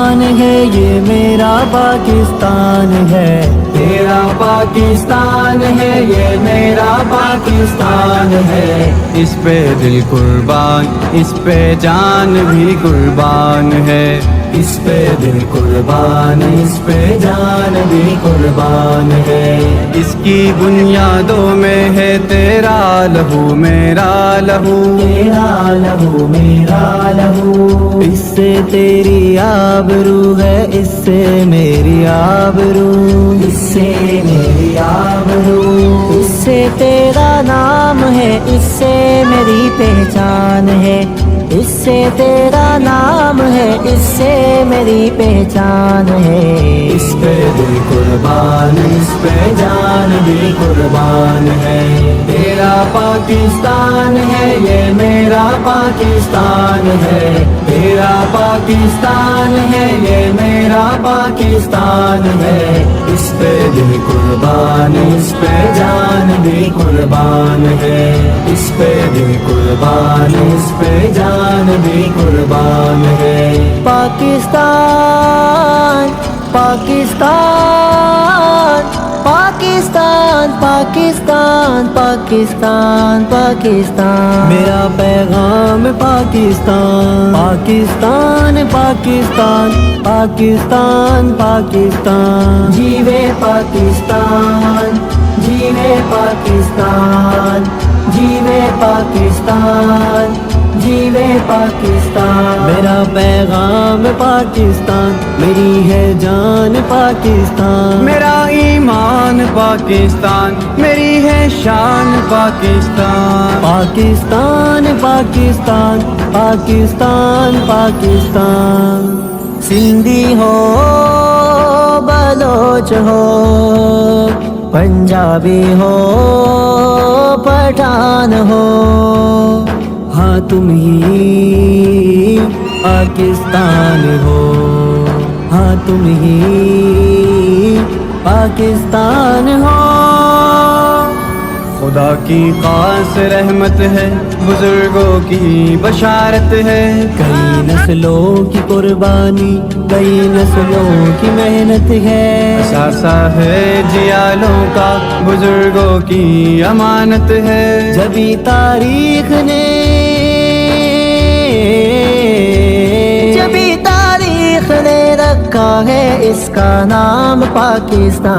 پاکستان ہے، یہ میرا پاکستان ہے، تیرا پاکستان ہے، یہ میرا پاکستان ہے، اس پہ دل قربان، اس پہ جان بھی قربان ہے، اس پہ دل قربان، اس پہ جان بھی قربان ہے، اس کی بنیادوں میں ہے تیرا لہو میرا لہو، تیرا لہو میرا لہو، اس سے تیری آبرو ہے، اس سے میری آبرو، اس سے میری آبرو، اس سے تیرا نام ہے، اس سے میری پہچان ہے، اس سے تیرا نام ہے، اس سے میری پہچان ہے، اس پہ دل قربان، اس پہ جان بھی قربان ہے، تیرا پاکستان ہے، یہ میرا پاکستان ہے، تیرا پاکستان ہے، یہ میرا پاکستان ہے، اس پہ دل قربان، اس پہ جان بھی قربان ہے، اس پہ دل قربان، اس پہ جان بھی قربان ہے، پاکستان پاکستان پاکستان پاکستان پاکستان پاکستان، میرا پیغام پاکستان، پاکستان پاکستان پاکستان پاکستان، جیوے پاکستان، جیوے پاکستان، جیوے پاکستان، جیوے پاکستان، میرا پیغام پاکستان، میری ہے جان پاکستان، میرا ایمان پاکستان، میری ہے شان پاکستان، پاکستان پاکستان پاکستان پاکستان، سندھی ہو بلوچ ہو پنجابی ہو پٹھان ہو، ہاں تم ہی پاکستان ہو، ہاں تم ہی پاکستان ہو، خدا کی خاص رحمت ہے، بزرگوں کی بشارت ہے، کئی نسلوں کی قربانی، کئی نسلوں کی محنت ہے، اثاثہ ہے جیالوں کا، بزرگوں کی امانت ہے، جبھی تاریخ نے رکھا ہے اس کا نام پاکستان،